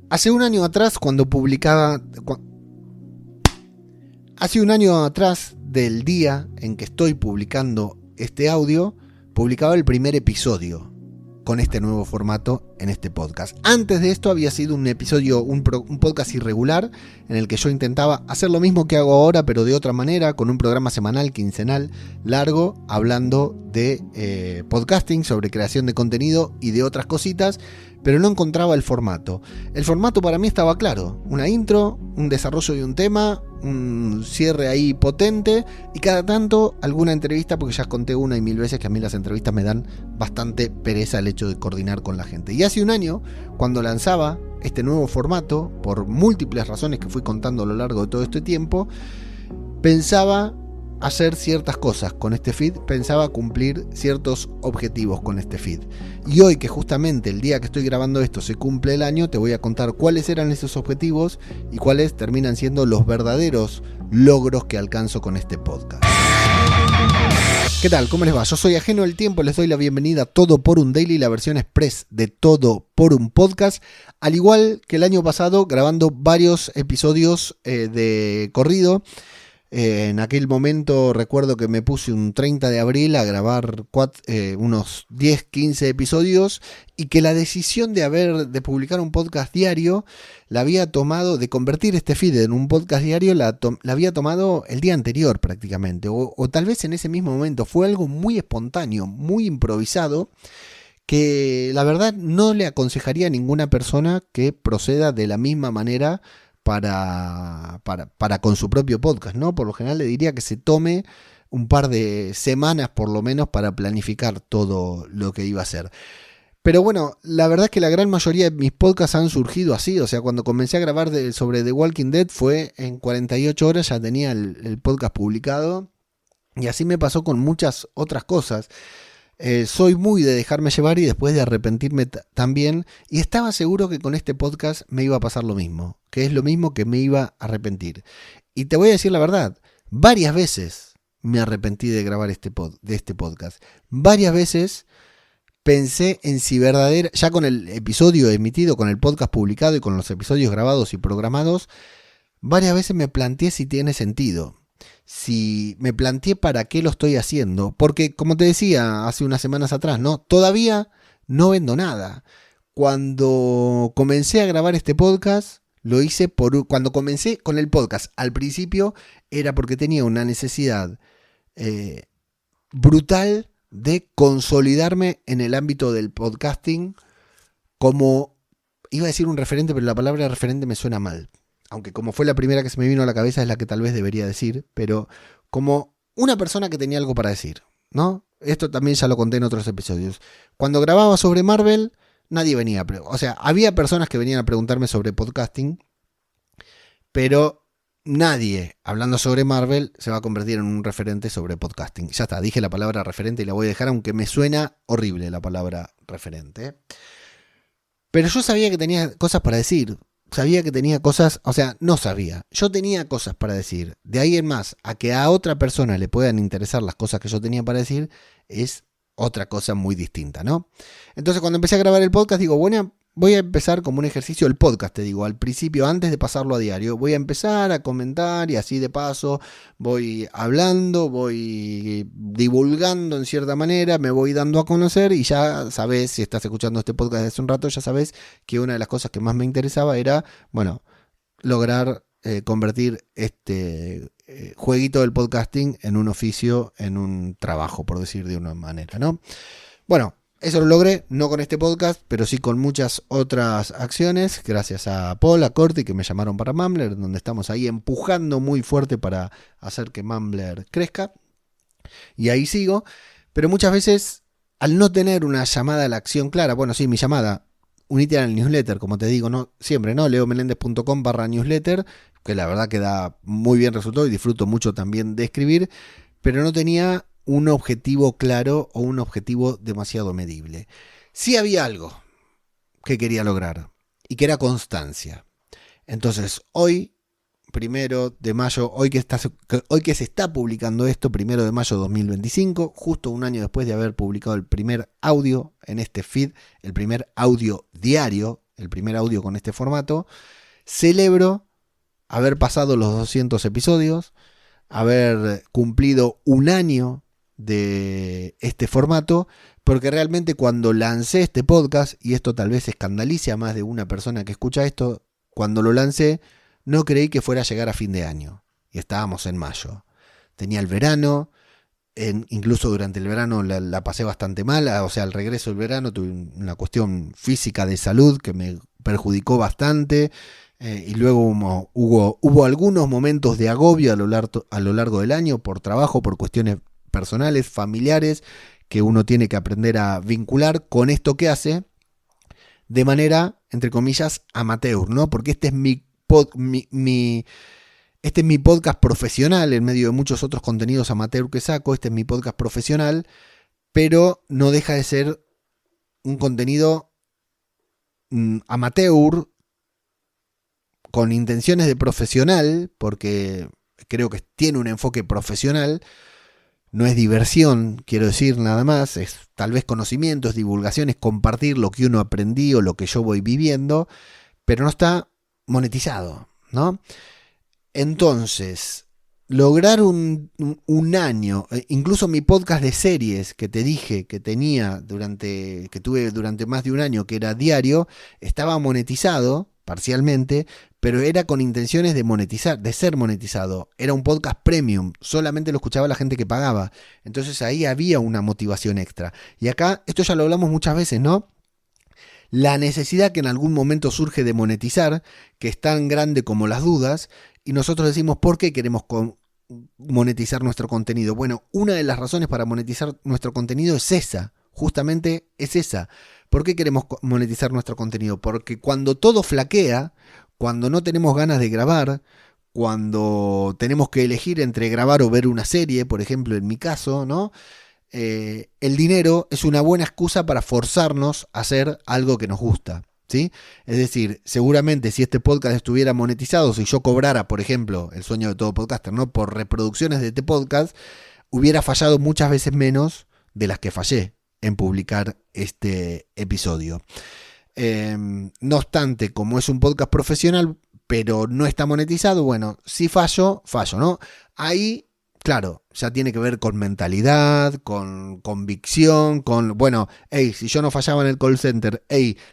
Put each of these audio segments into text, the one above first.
Hace un año atrás, hace un año atrás del día en que estoy publicando este audio, publicaba el primer episodio con este nuevo formato en este podcast. Antes de esto había sido un podcast irregular en el que yo intentaba hacer lo mismo que hago ahora, pero de otra manera, con un programa semanal, quincenal, largo, hablando de podcasting, sobre creación de contenido y de otras cositas, pero no encontraba el formato. El formato para mí estaba claro: una intro, un desarrollo de un tema, un cierre ahí potente y cada tanto alguna entrevista, porque ya conté una y mil veces que a mí las entrevistas me dan bastante pereza el hecho de coordinar con la gente. Y hace un año, cuando lanzaba este nuevo formato, por múltiples razones que fui contando a lo largo de todo este tiempo, pensaba hacer ciertas cosas con este feed, pensaba cumplir ciertos objetivos con este feed. Y hoy, que justamente el día que estoy grabando esto se cumple el año, te voy a contar cuáles eran esos objetivos y cuáles terminan siendo los verdaderos logros que alcanzo con este podcast. ¿Qué tal? ¿Cómo les va? Yo soy Ajeno al Tiempo, les doy la bienvenida a Todo por un Daily, la versión express de Todo por un Podcast. Al igual que el año pasado, grabando varios episodios de corrido. En aquel momento recuerdo que me puse un 30 de abril a grabar unos 10-15 episodios, y que la decisión de publicar un podcast diario la había tomado, de convertir este feed en un podcast diario, la había tomado el día anterior prácticamente, o tal vez en ese mismo momento. Fue algo muy espontáneo, muy improvisado, que la verdad no le aconsejaría a ninguna persona que proceda de la misma manera para con su propio podcast, ¿no? Por lo general le diría que se tome un par de semanas por lo menos para planificar todo lo que iba a hacer. Pero bueno, la verdad es que la gran mayoría de mis podcasts han surgido así. O sea, cuando comencé a grabar sobre The Walking Dead, fue en 48 horas ya tenía el podcast publicado. Y así me pasó con muchas otras cosas. Soy muy de dejarme llevar y después de arrepentirme también, y estaba seguro que con este podcast me iba a pasar lo mismo, que es lo mismo que me iba a arrepentir. Y te voy a decir la verdad, varias veces me arrepentí de grabar este podcast. Varias veces pensé en si ya con el episodio emitido, con el podcast publicado y con los episodios grabados y programados, varias veces me planteé si tiene sentido. Si me planteé para qué lo estoy haciendo, porque como te decía hace unas semanas atrás, ¿no? Todavía no vendo nada. Cuando comencé a grabar este podcast, lo hice cuando comencé con el podcast. Al principio era porque tenía una necesidad brutal de consolidarme en el ámbito del podcasting como, iba a decir un referente, pero la palabra referente me suena mal. Aunque como fue la primera que se me vino a la cabeza es la que tal vez debería decir, pero como una persona que tenía algo para decir, ¿no? Esto también ya lo conté en otros episodios. Cuando grababa sobre Marvel, nadie venía había personas que venían a preguntarme sobre podcasting, pero nadie, hablando sobre Marvel, se va a convertir en un referente sobre podcasting. Ya está, dije la palabra referente y la voy a dejar, aunque me suena horrible la palabra referente. Pero yo sabía que tenía cosas para decir. Sabía que tenía cosas, no sabía. Yo tenía cosas para decir. De ahí en más, a que a otra persona le puedan interesar las cosas que yo tenía para decir, es otra cosa muy distinta, ¿no? Entonces, cuando empecé a grabar el podcast, digo, bueno, voy a empezar como un ejercicio el podcast, te digo, al principio, antes de pasarlo a diario. Voy a empezar a comentar y así de paso voy hablando, voy divulgando en cierta manera, me voy dando a conocer, y ya sabes, si estás escuchando este podcast desde hace un rato, ya sabes que una de las cosas que más me interesaba era, lograr convertir este jueguito del podcasting en un oficio, en un trabajo, por decir de una manera, ¿no? Bueno, eso lo logré, no con este podcast, pero sí con muchas otras acciones, gracias a Paul, a Corti, que me llamaron para Mumbler, donde estamos ahí empujando muy fuerte para hacer que Mumbler crezca. Y ahí sigo, pero muchas veces, al no tener una llamada a la acción clara, mi llamada, unite al newsletter, como te digo, no siempre, ¿no? leomelendez.com/newsletter, que la verdad que da muy bien resultado y disfruto mucho también de escribir, pero no tenía un objetivo claro o un objetivo demasiado medible. Sí había algo que quería lograr, y que era constancia. Entonces, hoy, 1 de mayo, hoy que se está publicando esto, 1 de mayo de 2025, justo un año después de haber publicado el primer audio en este feed, el primer audio diario el primer audio con este formato, celebro haber pasado los 200 episodios, haber cumplido un año de este formato, porque realmente cuando lancé este podcast, y esto tal vez escandalice a más de una persona que escucha esto, cuando lo lancé no creí que fuera a llegar a fin de año, y estábamos en mayo. Tenía el verano, incluso durante el verano la pasé bastante mal, o sea, al regreso del verano tuve una cuestión física de salud que me perjudicó bastante, y luego hubo algunos momentos de agobio a lo largo del año por trabajo, por cuestiones personales, familiares, que uno tiene que aprender a vincular con esto que hace de manera, entre comillas, amateur, ¿no? Porque este es este es mi podcast profesional, en medio de muchos otros contenidos amateur que saco. Este es mi podcast profesional, pero no deja de ser un contenido amateur, con intenciones de profesional, porque creo que tiene un enfoque profesional. No es diversión, quiero decir, nada más. Es tal vez conocimiento, es divulgación, es compartir lo que uno aprendió, lo que yo voy viviendo, pero no está monetizado, ¿no? Entonces, lograr un año, incluso mi podcast de series que te dije que tuve durante más de un año, que era diario, estaba monetizado parcialmente, pero era con intenciones de monetizar, de ser monetizado. Era un podcast premium, solamente lo escuchaba la gente que pagaba. Entonces ahí había una motivación extra. Y acá, esto ya lo hablamos muchas veces, ¿no? La necesidad que en algún momento surge de monetizar, que es tan grande como las dudas, y nosotros decimos, ¿por qué queremos monetizar nuestro contenido? Bueno, una de las razones para monetizar nuestro contenido es esa, justamente es esa. ¿Por qué queremos monetizar nuestro contenido? Porque cuando todo flaquea, cuando no tenemos ganas de grabar, cuando tenemos que elegir entre grabar o ver una serie, por ejemplo, en mi caso, ¿no? El dinero es una buena excusa para forzarnos a hacer algo que nos gusta, ¿sí? Es decir, seguramente si este podcast estuviera monetizado, si yo cobrara, por ejemplo, el sueño de todo podcaster, ¿no?, por reproducciones de este podcast, hubiera fallado muchas veces menos de las que fallé en publicar este episodio. No obstante, como es un podcast profesional, pero no está monetizado, bueno, si fallo, ¿no? Ahí, claro, ya tiene que ver con mentalidad, con convicción, bueno, si yo no fallaba en el call center,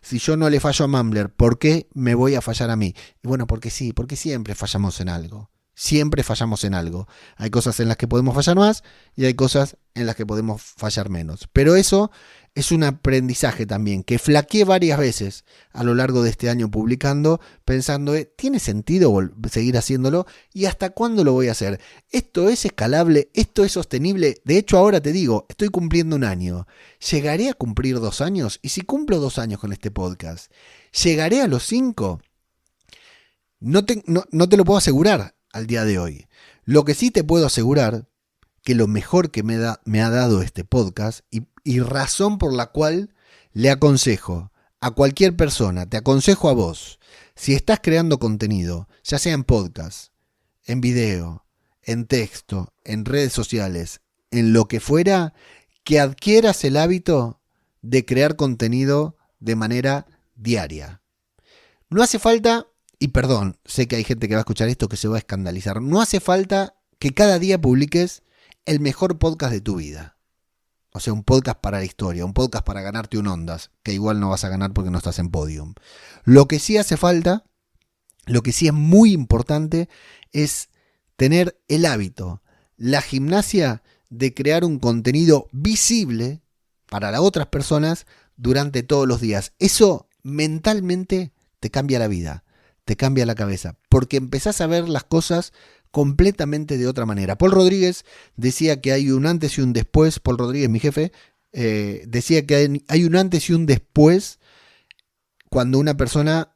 si yo no le fallo a Mumbler, ¿por qué me voy a fallar a mí? Y bueno, porque sí, porque siempre fallamos en algo. Siempre fallamos en algo. Hay cosas en las que podemos fallar más y hay cosas en las que podemos fallar menos. Pero eso es un aprendizaje también, que flaqueé varias veces a lo largo de este año publicando, pensando, ¿tiene sentido seguir haciéndolo? ¿Y hasta cuándo lo voy a hacer? ¿Esto es escalable? ¿Esto es sostenible? De hecho, ahora te digo, estoy cumpliendo un año. ¿Llegaré a cumplir 2 años? ¿Y si cumplo 2 años con este podcast? ¿Llegaré a los 5? No te lo puedo asegurar al día de hoy. Lo que sí te puedo asegurar, que lo mejor que me ha dado este podcast, y razón por la cual le aconsejo a cualquier persona, te aconsejo a vos, si estás creando contenido, ya sea en podcast, en video, en texto, en redes sociales, en lo que fuera, que adquieras el hábito de crear contenido de manera diaria. No hace falta, y perdón, sé que hay gente que va a escuchar esto que se va a escandalizar, no hace falta que cada día publiques el mejor podcast de tu vida. O sea, un podcast para la historia, un podcast para ganarte un Ondas, que igual no vas a ganar porque no estás en Podium. Lo que sí hace falta, lo que sí es muy importante, es tener el hábito, la gimnasia de crear un contenido visible para las otras personas durante todos los días. Eso mentalmente te cambia la vida, te cambia la cabeza, porque empezás a ver las cosas completamente de otra manera. Paul Rodríguez decía que hay un antes y un después. Paul Rodríguez, mi jefe, decía que hay un antes y un después cuando una persona,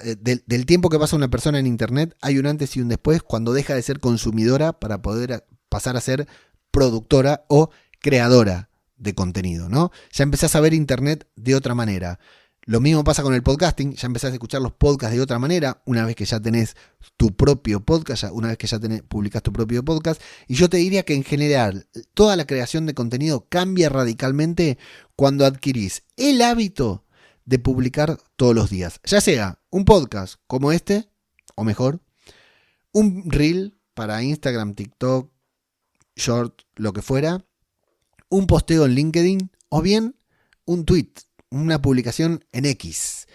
del tiempo que pasa una persona en internet, hay un antes y un después cuando deja de ser consumidora para poder pasar a ser productora o creadora de contenido, ¿no? Ya empezás a ver internet de otra manera. Lo mismo pasa con el podcasting, ya empezás a escuchar los podcasts de otra manera, una vez que ya tenés tu propio podcast, una vez que ya publicás tu propio podcast. Y yo te diría que en general, toda la creación de contenido cambia radicalmente cuando adquirís el hábito de publicar todos los días. Ya sea un podcast como este, o mejor, un reel para Instagram, TikTok, Short, lo que fuera, un posteo en LinkedIn o bien un tweet, una publicación en X.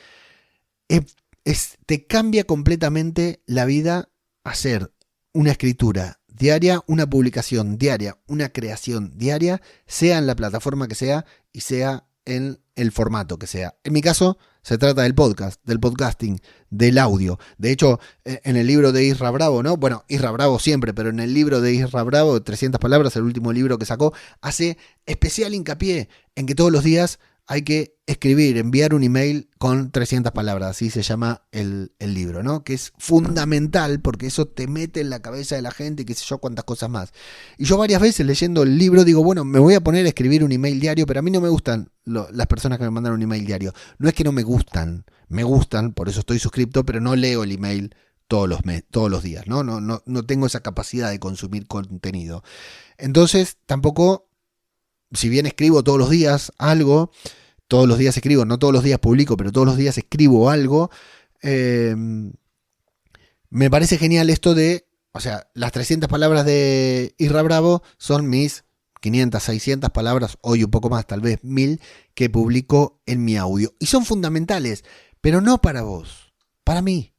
Te cambia completamente la vida hacer una escritura diaria, una publicación diaria, una creación diaria, sea en la plataforma que sea y sea en el formato que sea. En mi caso, se trata del podcast, del podcasting, del audio. De hecho, en el libro de Isra Bravo, ¿no? Bueno, Isra Bravo siempre, pero en el libro de Isra Bravo, 300 palabras, el último libro que sacó, hace especial hincapié en que todos los días hay que escribir, enviar un email con 300 palabras, así se llama el libro, ¿no? Que es fundamental porque eso te mete en la cabeza de la gente y qué sé yo cuántas cosas más. Y yo varias veces leyendo el libro digo, bueno, me voy a poner a escribir un email diario, pero a mí no me gustan las personas que me mandan un email diario. No es que no me gustan, por eso estoy suscripto, pero no leo el email todos los días, ¿no? No tengo esa capacidad de consumir contenido. Entonces, tampoco, si bien escribo todos los días algo, todos los días escribo, no todos los días publico, pero todos los días escribo algo, me parece genial esto de, o sea, las 300 palabras de Isra Bravo son mis 500, 600 palabras, hoy un poco más, tal vez 1000, que publico en mi audio. Y son fundamentales, pero no para vos, para mí.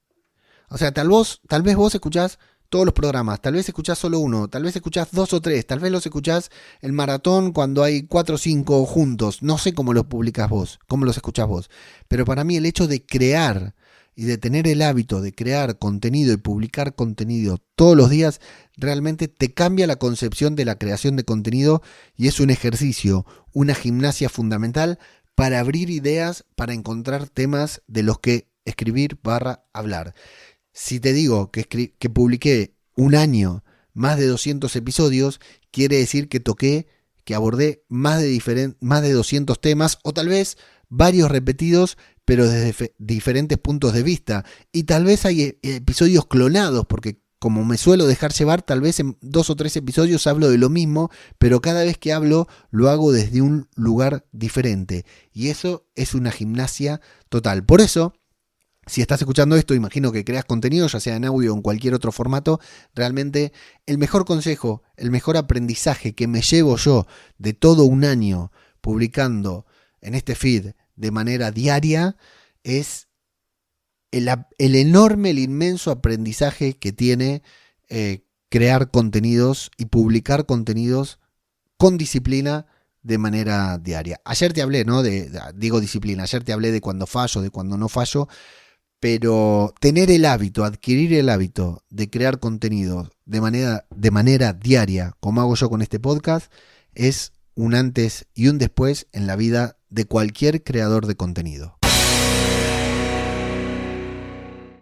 O sea, tal vez vos escuchás todos los programas, tal vez escuchás solo uno, tal vez escuchás 2 o 3, tal vez los escuchás el maratón cuando hay 4 o 5 juntos. No sé cómo los publicás vos, cómo los escuchás vos. Pero para mí el hecho de crear y de tener el hábito de crear contenido y publicar contenido todos los días, realmente te cambia la concepción de la creación de contenido y es un ejercicio, una gimnasia fundamental para abrir ideas, para encontrar temas de los que escribir / hablar. Si te digo que publiqué un año más de 200 episodios, quiere decir que abordé más de 200 temas o tal vez varios repetidos, pero desde diferentes puntos de vista. Y tal vez hay episodios clonados, porque como me suelo dejar llevar, tal vez en 2 o 3 episodios hablo de lo mismo, pero cada vez que hablo lo hago desde un lugar diferente. Y eso es una gimnasia total. Por eso, si estás escuchando esto, imagino que creas contenido, ya sea en audio o en cualquier otro formato, realmente el mejor consejo, el mejor aprendizaje que me llevo yo de todo un año publicando en este feed de manera diaria es el enorme, el inmenso aprendizaje que tiene crear contenidos y publicar contenidos con disciplina de manera diaria. Ayer te hablé, ¿no? Digo disciplina, ayer te hablé de cuando fallo, de cuando no fallo, pero tener el hábito, adquirir el hábito de crear contenidos de manera diaria, como hago yo con este podcast, es un antes y un después en la vida de cualquier creador de contenido.